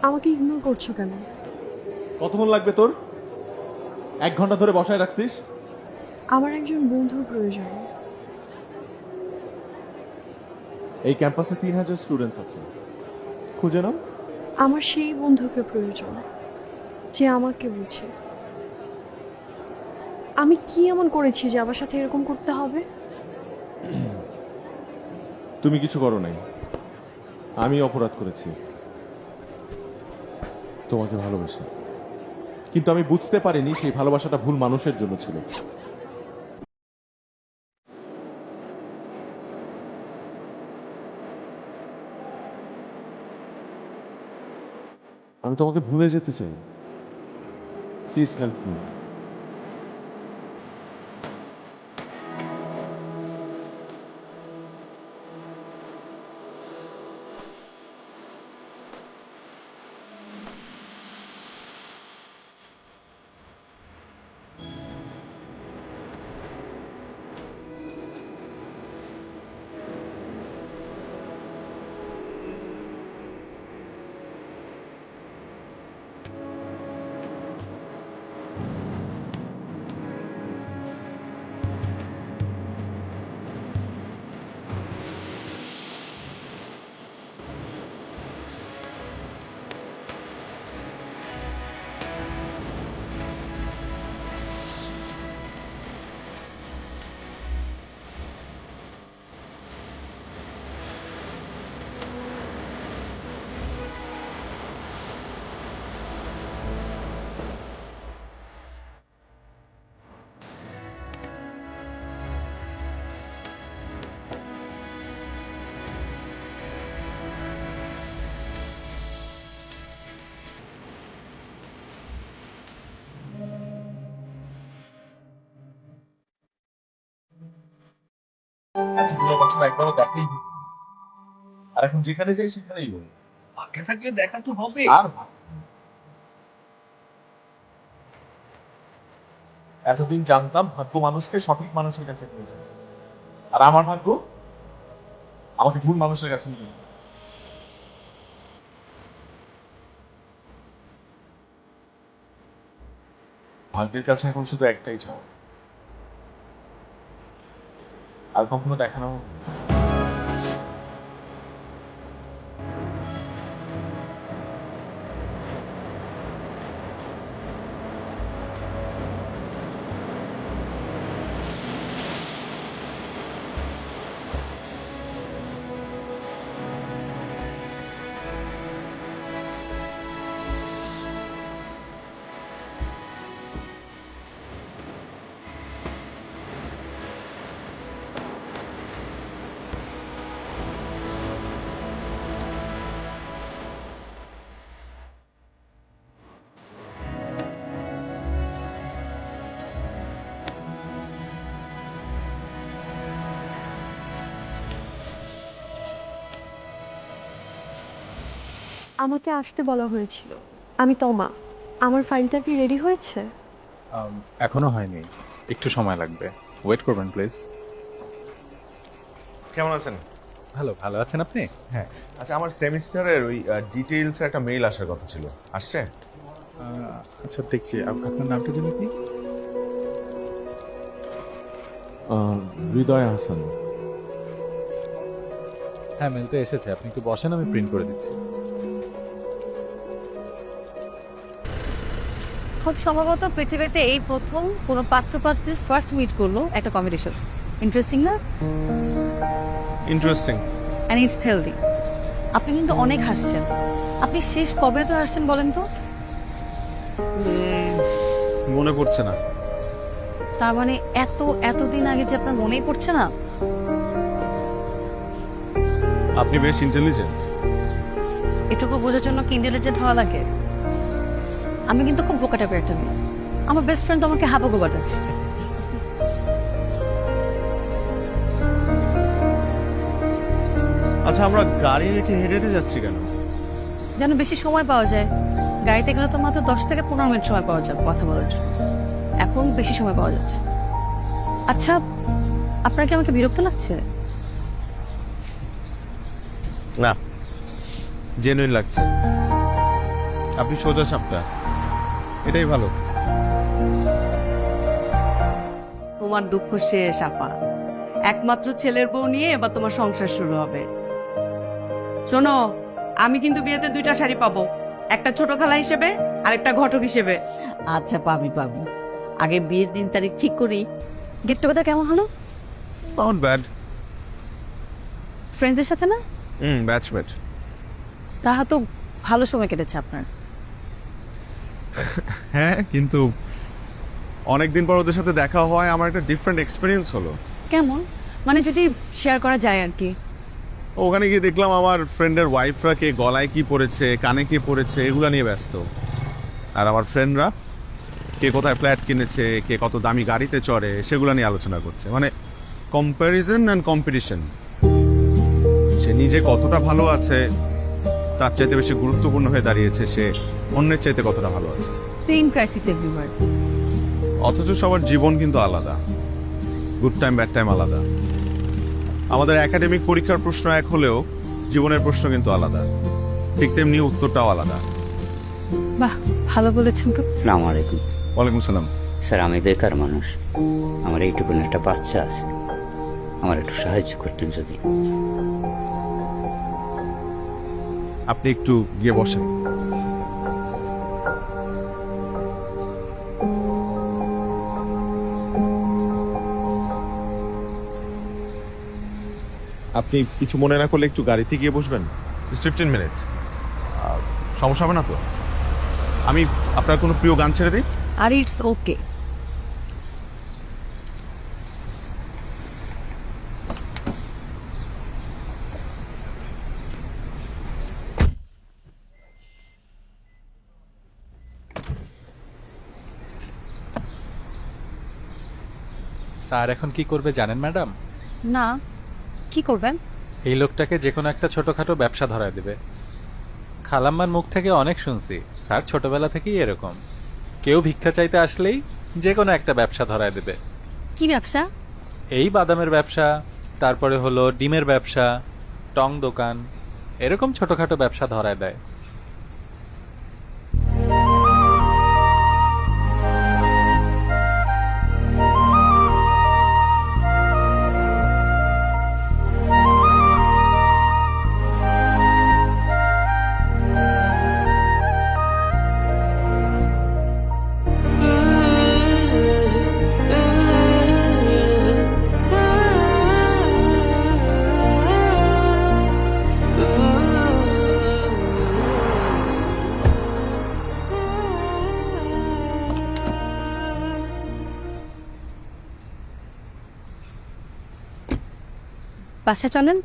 আমাকে ইগনোর করছো কেন? কতক্ষণ লাগবে তোর? 1 ঘন্টা ধরে বসায় রাখছিস। আমার একজন বন্ধুর প্রয়োজন। এই ক্যাম্পাসে 3000 স্টুডেন্টস আছে, খুঁজে নাও। আমার সেই বন্ধুকে প্রয়োজন যে আমাকে বুঝে। আমি কি এমন করেছি যে আমার সাথে এরকম করতে হবে? তুমি কিছু করো নাই, আমি অপরাধ করেছি তোমাকে ভালোবেসে। কিন্তু আমি বুঝতে পারিনি সেই ভালোবাসাটা ভুল মানুষের জন্য ছিল। আমি তোমাকে ভুলে যেতে চাই। Please help me. একবারও দেখেই, আর এখন যেখানে যাই সেখানেই বলি ফাঁকে থাকলে দেখা তো হবে। আর এতদিন জানতাম ভাগ্য মানুষকে সঠিক মানুষের কাছে নিয়ে যায়, আর আমার ভাগ্য আমাকে ভুল মানুষের কাছে নিয়ে যায়। ভাগ্যের কাছে এখন শুধু একটাই চাও, আর কখনো দেখানো আমাকে আসতে বলা হয়েছিল। আমি তমা। আমার ফাইলটা কি রেডি হয়েছে? এখনো হয়নি, একটু সময় লাগবে, ওয়েট করবেন প্লিজ। কেমন আছেন? ভালো ভালো আছেন আপনি? হ্যাঁ, আচ্ছা, আমার সেমিস্টারের ওই ডিটেইলস একটা মেইল আসার কথা ছিল, আসছে? আচ্ছা দেখছি, আপনার নামটা জানি কি? হৃদয় হাসান। হ্যাঁ, মেলটা এসেছে, আপনি একটু বসেন, আমি প্রিন্ট করে দিচ্ছি। খুব সম্ভবত পৃথিবীতে এই প্রথম কোনো পাত্র-পাত্রীর ফার্স্ট মিট করলো একটা কম্বিনেশন। ইন্টারেস্টিং না? ইন্টারেস্টিং। And it's healthy. আপনি কিন্তু অনেক হাসছেন। আপনি শেষ কবে তো হাসছেন বলেন তো? মনে পড়ছে না। তার মানে এতদিন আগে যে আপনার মনেই পড়ছে না? আপনি বেশ ইন্টেলিজেন্ট। এটুকু বোঝার জন্য কি ইন্টেলিজেন্ট হওয়া লাগে? আমি কিন্তু খুব বোকা টাইপের একটা মেয়ে। আমার বেস্ট ফ্রেন্ড তো আমাকে হাবাগো বাটে। আচ্ছা, আমরা গাড়ি রেখে হেঁটে হেঁটে যাচ্ছি কেন? যেন বেশি সময় পাওয়া যায়। গাড়িতে গেলে তো মাত্র 10 থেকে 15 মিনিট সময় পাওয়া যাবে কথা বলার জন্য। এখন বেশি সময় পাওয়া যাচ্ছে। আচ্ছা, আপনার কি আমাকে বিরক্ত লাগছে? না, জেনুইন লাগছে। আপনি সোজা সাপটা, এটাই ভালো। তোমার দুঃখ শেষ আপা, একমাত্র ছেলের বউ নিয়ে এবার তোমার সংসার শুরু হবে। শোনো, আমি কিন্তু বিয়েতে 2টা শাড়ি পাবো, একটা ছোট খালা হিসেবে আর একটা ঘটক হিসেবে। আচ্ছা, পাবি। আগে বিয়ের দিন তারিখ ঠিক করি। গেট টুগেদার কেমন হলো? Not bad. ফ্রেন্ডসদের সাথে না? ব্যাচমেট। তাহা তো ভালো সময় কেটেছে আপনার। হ্যাঁ, কিন্তু অনেকদিন পর ওদের সাথে দেখা হয়, আমার একটা ডিফারেন্ট এক্সপিরিয়েন্স হলো। কেমন? মানে যদি শেয়ার করা যায় আর কি। ওখানে গিয়ে দেখলাম আমার ফ্রেন্ডের ওয়াইফরা কে গলায় কি পরেছে, কানে কি পরেছে, এগুলো নিয়ে ব্যস্ত। আর আমার ফ্রেন্ডরা কে কোথায় ফ্ল্যাট কিনেছে, কে কত দামি গাড়িতে চড়ে, সেগুলো নিয়ে আলোচনা করছে। মানে কম্প্যারিজন অ্যান্ড কম্পিটিশন। সে নিজে কতটা ভালো আছে তার চাইতে বেশি গুরুত্বপূর্ণ হয়ে দাঁড়িয়েছে সে অন্যের চাইতে কতটা ভালো আছে। Same crisis everywhere. অথচ সবার জীবন কিন্তু আলাদা, গুড টাইম ব্যাড টাইম আলাদা। আমাদের একাডেমিক পরীক্ষার প্রশ্ন এক হলেও জীবনের প্রশ্ন কিন্তু আলাদা, ঠিক তেমনি উত্তরটাও আলাদা। বাহ, ভালো বলেছেন তো। আসসালামু আলাইকুম। ওয়ালাইকুম সালাম। স্যার, আমি বেকার মানুষ, আমার এইটুকুন একটা বাচ্চা আছে, আমার একটু সাহায্য করতেন যদি। আপনি একটু গিয়ে বসেন। আপনি কিছু মনে না করলে একটু গাড়িতে গিয়ে বসবেন, 15 মিনিটস। সমস্যা হবে না তো? আমি আপনার কোনো প্রিয় গান ছেড়ে দিই? আর ইটস ওকে। স্যার এখন কি করবে জানেন ম্যাডাম? না, কি করবেন? এই লোকটাকে যে কোনো একটা ছোটখাটো ব্যবসা ধরায় দেবে। খালাম্মার মুখ থেকে অনেক শুনছি স্যার ছোটবেলা থেকেই এরকম, কেউ ভিক্ষা চাইতে আসলেই যে কোনো একটা ব্যবসা ধরায় দেবে। কি ব্যবসা? এই বাদামের ব্যবসা, তারপরে হলো ডিমের ব্যবসা, টং দোকান, এরকম ছোটখাটো ব্যবসা ধরায় দেয়। বাসায় চলেন।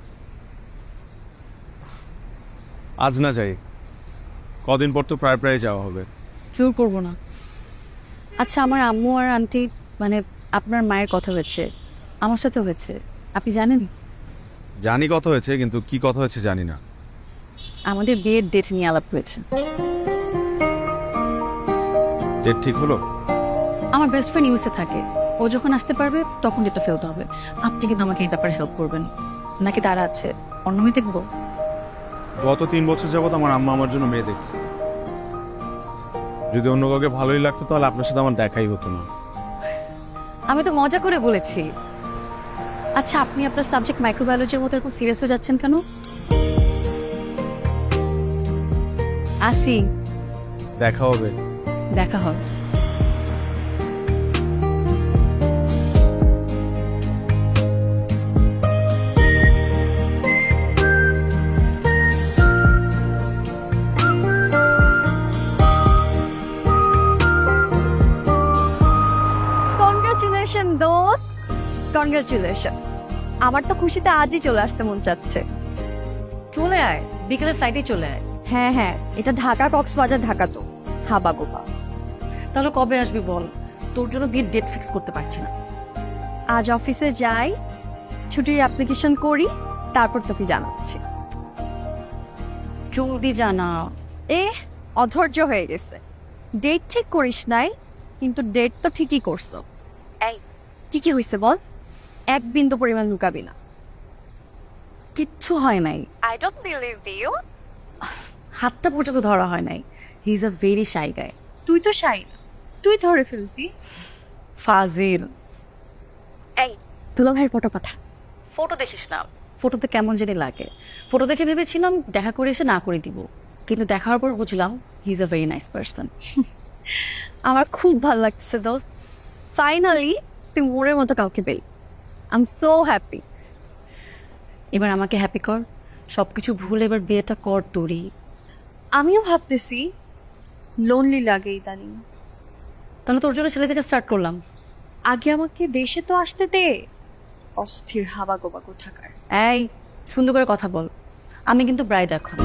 আজ না যাই, কদিন পর তো প্রায় প্রায় যাওয়া হবে। জোর করবো না। আচ্ছা, আমার আম্মু আর আন্টি মানে আপনার মায়ের কথা হয়েছে, আমার সাথে হয়েছে, আপনি জানেন? জানি কথা হয়েছে, কিন্তু কি কথা হয়েছে জানি না। আমাদের বিয়ের ডেট নিয়ে আলাপ হয়েছে। ডেট ঠিক হলো? আমার বেস্ট ফ্রেন্ড ইউএসএ থাকে, ও যখন আসতে পারবে তখন ডেটটা ফেলতে হবে। আপনি কিন্তু আমাকে এই ব্যাপারে হেল্প করবেন, নাকি তারা আছে অন্য মেয়ে দেখবো? গত 3 বছর যাবত আমার আম্মা আমার জন্য মেয়ে দেখছে। যদি অন্য কাউকে ভালোই লাগতো তাহলে আপনার সাথে আমার দেখাই হতো না। আমি তো মজা করে বলেছি। আচ্ছা, আপনি আপনার সাবজেক্ট মাইক্রোবায়োলজির মতো এরকম সিরিয়াস হয়ে যাচ্ছেন কেন? আসি, দেখা হবে। দেখা হবে। কনগ্রাচুলেশন দোস্ত, কনগ্রাচুলেশন। আমার তো খুশিতে আজই চলে আসতে মন চাচ্ছে। চলে আয়, বিকেলের ফ্লাইটে চলে আয়। হ্যাঁ, এটা ঢাকা কক্সবাজার, ঢাকা তো হাবা গোবা। তাহলে কবে আসবি বল, তোর জন্য বিয়ের ডেট ফিক্স করতে পারছি না। আজ অফিসে যাই, ছুটির অ্যাপ্লিকেশন করি, তারপর তোকে জানাচ্ছি। জলদি জানা। অধৈর্য হয়ে গেছে। ডেট ঠিক করিস নাই, কিন্তু ডেট তো ঠিকই করছো। এই কি হয়েছে বল, এক বিন্দু পরিমাণ লুকাবি না। কিচ্ছু হয় নাই। I don't believe you. হাতটা পর্যন্ত ধরা হয় নাই। He is a very shy guy. তুই তো শাই না, তুই ধরে ফেলতি। ফাজিল। এই দুলা ভাইয়ের ফটো পাঠা। ফটো দেখিস না, ফটোতে কেমন জানি লাগে। ফটো দেখে ভেবেছিলাম দেখা করে এসে না করে দিব, কিন্তু দেখার পর বুঝলাম হি is a very nice person. আমার খুব ভালো লাগছে দোস্ত, ফাইনালি তুই মোড়ের মতো কাউকে পেলি। I am so happy. এবার আমাকে হ্যাপি কর, সব কিছু ভুলে এবার বিয়েটা কর তোরই। আমিও ভাবতেছি লোনলি লাগে ইদানিং। তাহলে তোর জন্য ছেলে থেকে স্টার্ট করলাম। আগে আমাকে দেশে তো আসতে দে, অস্থির হাবা গোবা কোথাকার। এই সুন্দর করে কথা বল, আমি কিন্তু ব্রাইড এখন।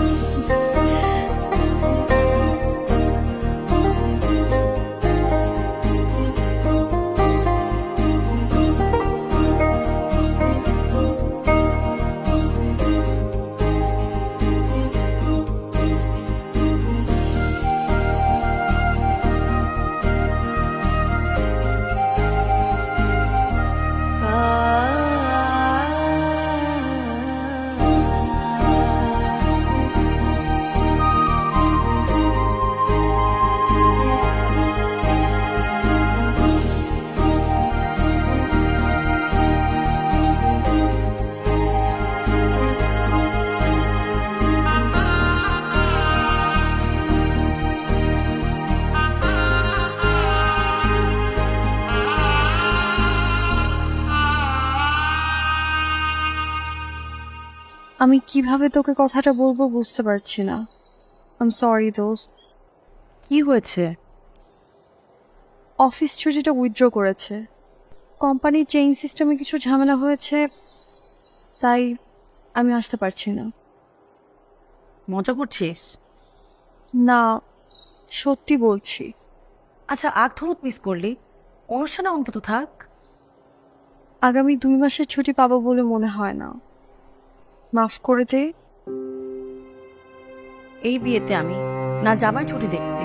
আমি কিভাবে তোকে কথাটা বলবো বুঝতে পারছি না। আই এম সরি দোস্ত। কি হয়েছে? অফিস ছুটিটা উইথড্র করেছে, কোম্পানির চেইন সিস্টেমে কিছু ঝামেলা হয়েছে, তাই আমি আসতে পারছি না। মজা করছিস? না, সত্যি বলছি। আচ্ছা আগ ধরুত মিস করলি, অনুষ্ঠানে অন্তত থাক। আগামী 2 মাসের ছুটি পাবো বলে মনে হয় না, মাফ করে দে। এই বিয়েতে আমি না জামাই ছুটি দেখছি,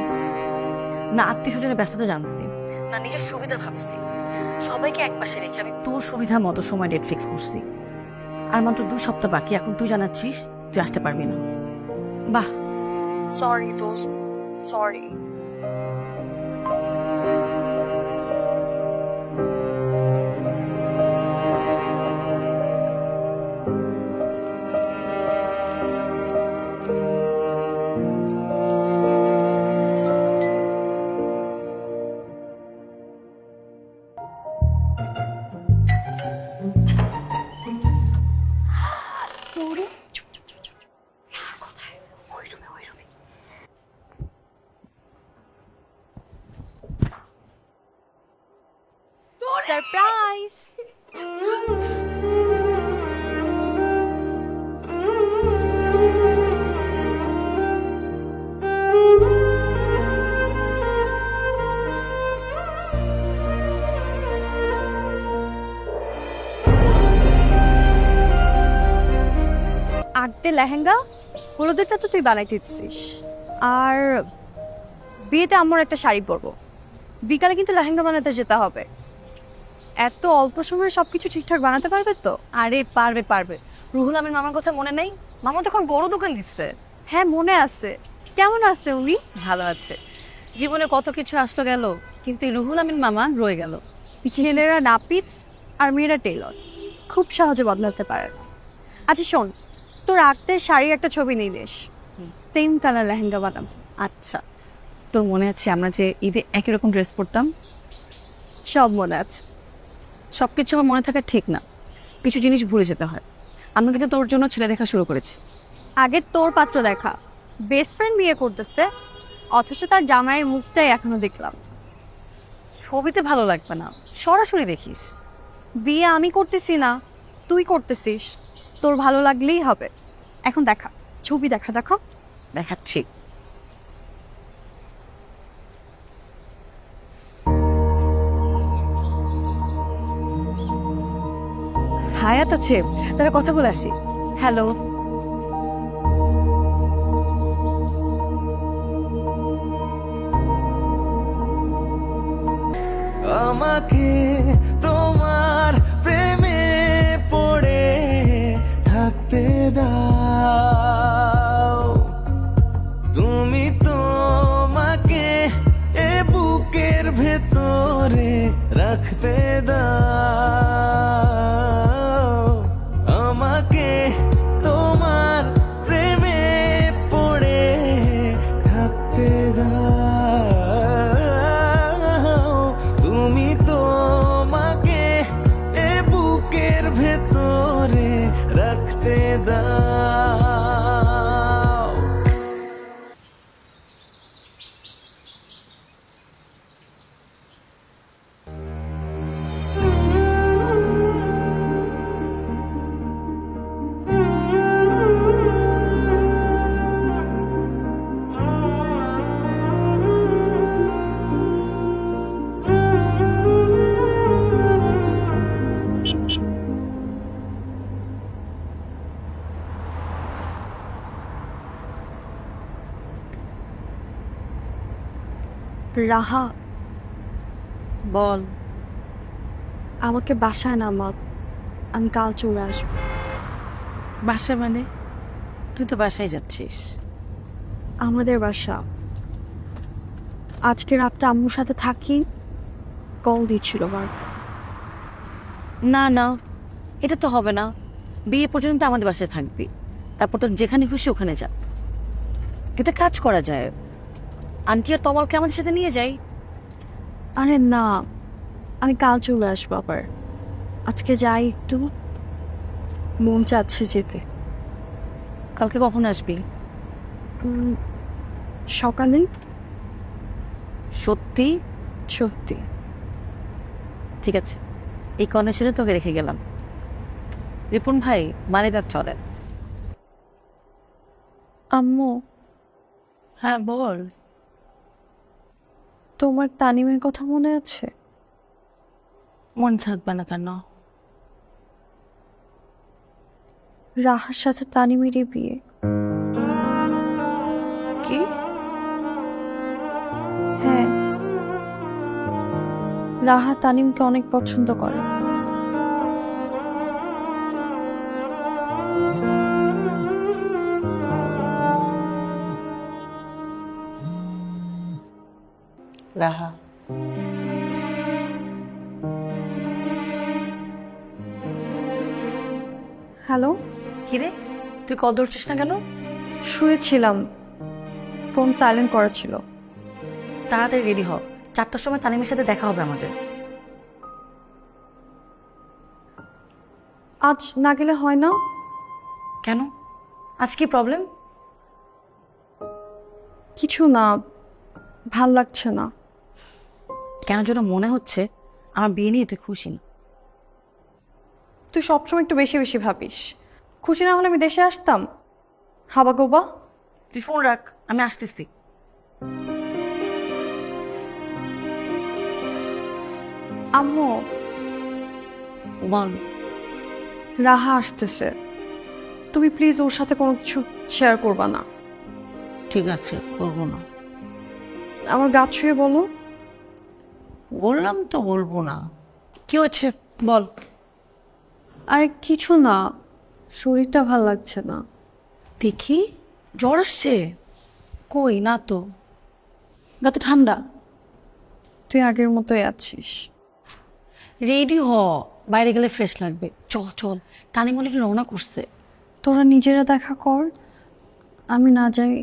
না আত্মীয় স্বজনের ব্যস্ততা জানছি, না নিজের সুবিধা ভাবছি। সবাইকে একপাশে রেখে আমি তোর সুবিধা মতো সময় ডেট ফিক্স করছি। আর মাত্র 2 সপ্তাহ বাকি, এখন তুই জানাচ্ছিস তুই আসতে পারবি না। বাহ, সরি দোস্ত, সরি। সারপ্রাইজ। আগতে লেহেঙ্গা, হলুদেরটা তো তুই বানাইতে দিচ্ছিস, আর বিয়েতে আমার একটা শাড়ি পরবো। বিকালে কিন্তু লেহেঙ্গা বানাতে যেতে হবে। এত অল্প সময়ে সবকিছু ঠিকঠাক বানাতে পারবে তো? আরে পারবে পারবে। রুহুল আমিন মামার কথা মনে নেই? মামা তখন বড় দোকান দিচ্ছে। হ্যাঁ মনে আছে। কেমন আছে উনি? ভালো আছে। জীবনে কত কিছু আসতো গেল, কিন্তু এই রুহুল আমিন মামা রয়ে গেল। ছেলেরা নাপিত আর মেয়েরা টেলর, খুব সহজে বদলাতে পারে না। আচ্ছা শোন, তোর আগতের শাড়ির একটা ছবি নিলিস, সেম কালার লেহেঙ্গা বানাবো। আচ্ছা, তোর মনে আছে আমরা যে ঈদে একই রকম ড্রেস পরতাম? সব মনে আছে। সব কিছু আমার মনে থাকা ঠিক না, কিছু জিনিস ভুলে যেতে হয়। আমি কিন্তু তোর জন্য ছেলে দেখা শুরু করেছি। আগে তোর পাত্র দেখা, বেস্ট ফ্রেন্ড বিয়ে করতেছে, অথচ তার জামাইয়ের মুখটাই এখনো দেখলাম। ছবিতে ভালো লাগবে না, সরাসরি দেখিস। বিয়ে আমি করতেছি না, তুই করতেছিস, তোর ভালো লাগলেই হবে। এখন দেখা, ছবি দেখা। দেখো দেখাচ্ছি। হায়াত আছে, তারা কথা বলে আসি। হ্যালো। আমাকে তোমার প্রেমে পড়ে থাকতে দাও, রাখতে দাও আমাকে তোমার প্রেমে পড়ে থাকতে দাও তুমি তোমাকে এ বুকের ভেতরে রাখতে দাও। রাহা, বল। আমাকে বাসায় নামা, আমি কাল চলে আসবো। বাসা মানে? তুই তো বাসায় যাচ্ছিস। আমাদের বাসা। আজকে রাতটা আম্মুর সাথে থাকি, কল দিচ্ছিল বার। না না, এটা তো হবে না। বিয়ে পর্যন্ত আমাদের বাসায় থাকবি, তারপর তোর যেখানে খুশি ওখানে যা। এটা কাজ করা যায়, আন্টি আর তমালকে আমাদের সাথে নিয়ে যাই। আরে না, আমি কাল চলে আসবো আবার। আজকে যাই একটু, মন চাচ্ছে যেতে। কালকে কখন আসবি? সকালে। সত্যি? সত্যি। ঠিক আছে, এই কন্ডিশনে তোকে রেখে গেলাম। রিপন ভাই, মানে ব্যাগ চলে। আম্মু, হ্যাঁ বল। তোমার তানিমের কথা মনে আছে? মনে থাকবে না কেন? রাহার সাথে তানিমেরই বিয়ে। কি? হ্যাঁ, রাহা তানিমকে অনেক পছন্দ করে। রাহা, হ্যালো। কিরে, তুই কল ধরছিস না কেন? শুয়েছিলাম, ফোন সাইলেন্ট করা ছিল। তাড়াতাড়ি রেডি হ, 4টার সময় তানিমের সাথে দেখা হবে আমাদের। আজ না গেলে হয় না? কেন, আজ কি প্রবলেম? কিছু না, ভাল লাগছে না। কেন যেন মনে হচ্ছে আমার বিয়ে নিয়ে তুই খুশি না। তুই সবসময় একটু বেশি বেশি ভাবিস। খুশি না হলে আমি দেশে আসতাম? হাবা গোবা। তুই ফোন রাখ, আমি আসতেছি। আম্মু, বল। রাহা আসতেছে, তুমি প্লিজ ওর সাথে কোনো কিছু শেয়ার করবা না। ঠিক আছে, করবো না। আমার গা ছুঁয়ে বলো। বললাম তো বলবো না। কি হচ্ছে বল। আরে কিছু না, শরীরটা ভাল লাগছে না। দেখি, জ্বর আসছে? কই না তো, গা তো ঠান্ডা। তুই আগের মতোই আছিস। রেডি হ, বাইরে গেলে ফ্রেশ লাগবে। চল চল, তানিম অনেক রওনা করছে। তোরা নিজেরা দেখা কর, আমি না যাই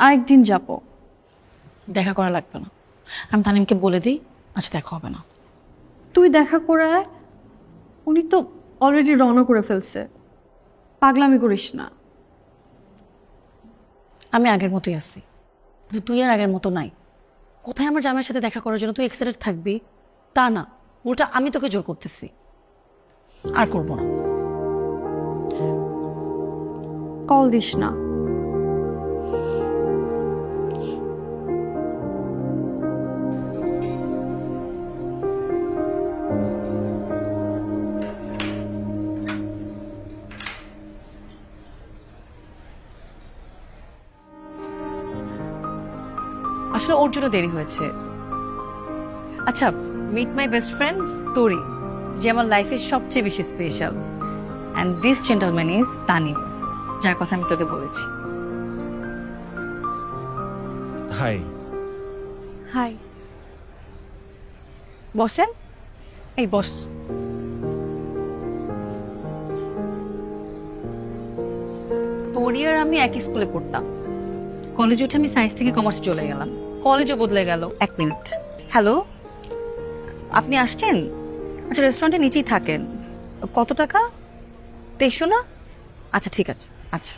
আরেকদিন যাব। দেখা করা লাগবে না, আমি তানিমকে বলে দিই আচ্ছা দেখা হবে না। তুই দেখা করে আয়, উনি তো অলরেডি রওনা করে ফেলছে। পাগলামি করিস না। আমি আগের মতোই আছি, কিন্তু তুই আর আগের মতো নাই। কোথায় আমার জামাইয়ের সাথে দেখা করার জন্য তুই এক্সাইটেড থাকবি তা না, ওটা আমি তোকে জোর করতেছি। আর করবো না। কল দিস না। আসলে ওর জন্য দেরি হয়েছে। আচ্ছা, মিট মাই বেস্ট ফ্রেন্ড তোরি, যে আমার লাইফের সবচেয়ে বেশি special. And this gentleman is Tanim, যার কথা আমি তোকে বলেছি। হাই। হাই। বসেন। এই বস। তোরি আর আমি একই স্কুলে পড়তাম। কলেজে উঠে আমি সায়েন্স থেকে কমার্সে চলে গেলাম, কলেজও বদলে গেল। 1 মিনিট। হ্যালো, আপনি আসছেন? আচ্ছা, রেস্টুরেন্টের নিচেই থাকেন। কত টাকা? 2300 না? আচ্ছা ঠিক আছে। আচ্ছা,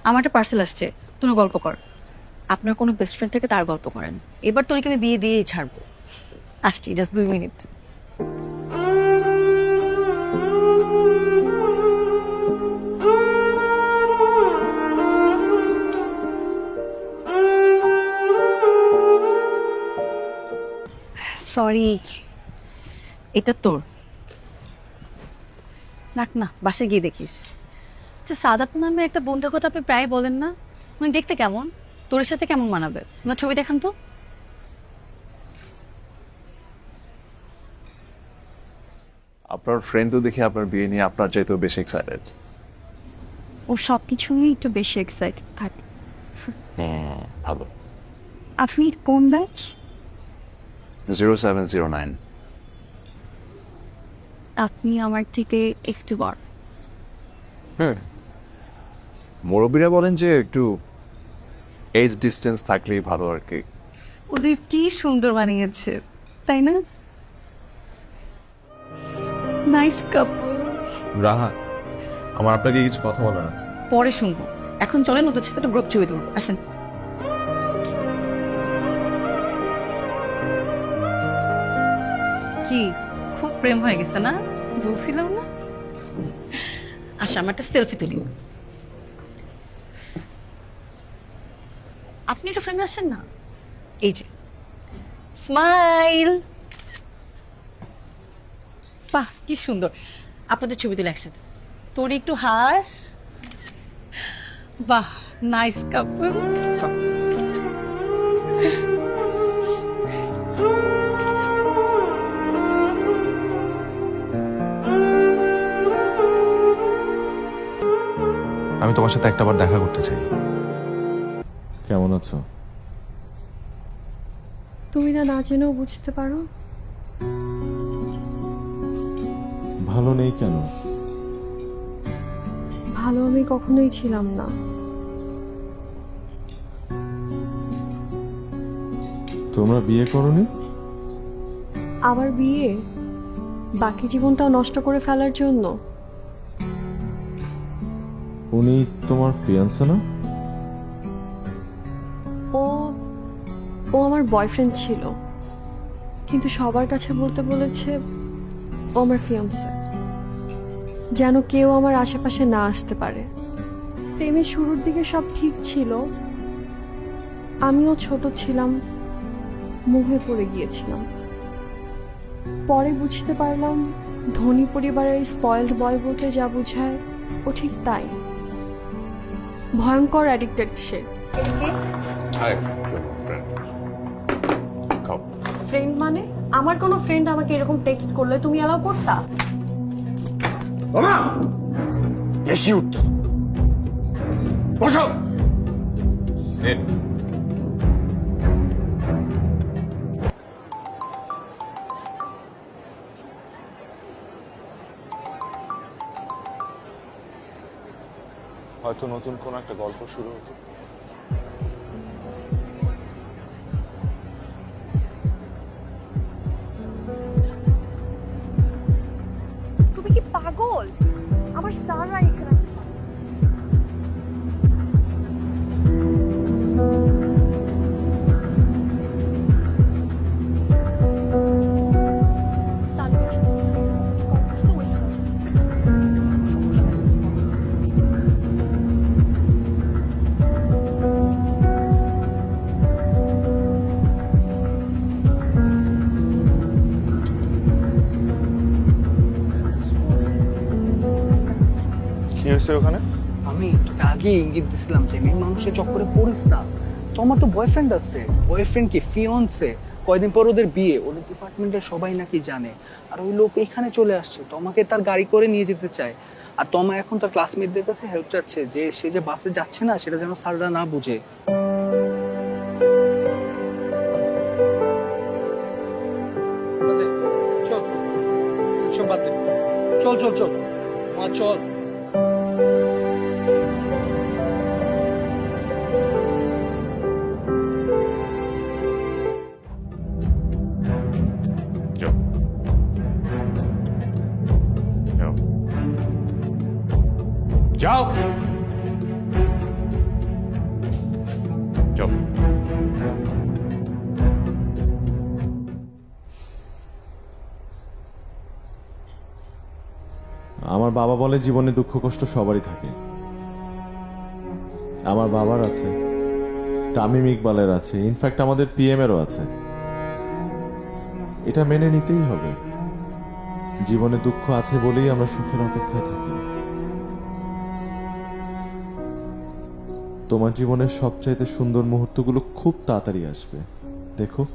আমার একটা পার্সেল আসছে, তুমি গল্প কর। আপনার কোনো বেস্ট ফ্রেন্ড থেকে তার গল্প করেন। এবার তোকে আমি বিয়ে দিয়েই ছাড়বো। আসছি, জাস্ট 2 মিনিট। সরি, এটা তোর। রাখ না, বাসে গিয়ে দেখিস। আচ্ছা, সাদাত নামে একটা বন্ধুর কথা আপনি প্রায় বলেন না, উনি দেখতে কেমন? তোর সাথে কেমন মানাবে? তোমার ছবি দেখান তো। আপনার ফ্রেন্ড তো দেখি আপনার বিয়ে নিয়ে আপনার চাইতেও বেশি এক্সাইটেড। ও সব কিছু নিয়ে একটু বেশি এক্সাইটেড থাকে। ভালো। আপনি কোন ব্যাচ? 0709। আপনি আমার থেকে একটু বড়। মুরব্বীরা বলেন যে একটু এজ ডিস্টেন্স থাকলেই ভালো আর কি। ওদের কি সুন্দর বানিয়েছে, তাই না? নাইস কাপল। রাহা, আমার আপনাকে কিছু কথা বলার আছে। পরে শুনবো, এখন চলেন ওদের সাথে একটা গ্রুপ ছবি তুলবো। আসেন। কি খুব প্রেম হয়ে গেছে না? বলছিলাম না? আচ্ছা, আমার একটা সেলফি তুলি। আপনি একটু ফ্রেন্ড আসছেন না? এই যে স্মাইল। বাহ, কি সুন্দর। আপনাদের ছবি তুলে একসাথে। তোর একটু হাস। বাহ, নাইস কাপল। আমি তোমার সাথে একটাবার দেখা করতে চাই। কেমন আছো? তুমি না জেনেও বুঝতে পারো। ভালো নেই কেন? ভালো আমি কখনোই ছিলাম না। তোমরা বিয়ে করোনি? আবার বিয়ে? বাকি জীবনটাও নষ্ট করে ফেলার জন্য? উনি তোমার ফিয়ান্সে না? ও ও আমার বয়ফ্রেন্ড ছিল, কিন্তু সবার কাছে বলতে বলেছে ও আমার ফিয়ান্সে, যেন কেউ আমার আশেপাশে না আসতে পারে। প্রেমের শুরুর দিকে সব ঠিক ছিল, আমিও ছোট ছিলাম, মোহে পড়ে গিয়েছিলাম। পরে বুঝতে পারলাম ধনী পরিবারের স্পয়েলড বয় বলতে যা বোঝায় ও ঠিক তাই। ভয়ঙ্কর অ্যাডিক্টেড সে। ফ্রেন্ড মানে? আমার কোনো ফ্রেন্ড আমাকে এরকম টেক্সট করলে তুমি অ্যালাউ করতা? হয়তো নতুন কোন একটা গল্প শুরু হতো। তুমি কি পাগল? আমার স্যাররা এখানে আছে। স্যার আসতেছে। কল করছে, ওইখানে আসতেছে। সমস্যা হচ্ছে। কি হয়েছে ওখানে? আমি তোকে আগে ইঙ্গিত দিছিলাম যে মেয়ে মানুষের চক্করে পড়িস না। তোমার তো বয়ফ্রেন্ড আছে। বয়ফ্রেন্ড কি ফিয়ন্সে? কয়দিন পর ওদের বিয়ে, ওদের ডিপার্টমেন্টের সবাই নাকি জানে। আর ওই লোক এখানে চলে আসছে, তোমাকে তার গাড়ি করে নিয়ে যেতে চায়। আর তোমা এখন তার ক্লাসমেটদের কাছে হেল্প চাচ্ছে যে সে যে বাসে যাচ্ছে না সেটা যেন স্যাররা না বুঝে। চল। চল চল চল মা চল। যাও যাও যাও যাও। আমার বাবা বলে জীবনে দুঃখ কষ্ট সবারই থাকে। আমার বাবার আছে, তামিম ইকবালের আছে, ইনফ্যাক্ট আমাদের পিএম এরও আছে। এটা মেনে নিতেই হবে। জীবনে দুঃখ আছে বলেই আমরা সুখের অপেক্ষায় থাকি। তোমার জীবনের সবচাইতে সুন্দর মুহূর্তগুলো খুব তাড়াতাড়ি আসবে, দেখো।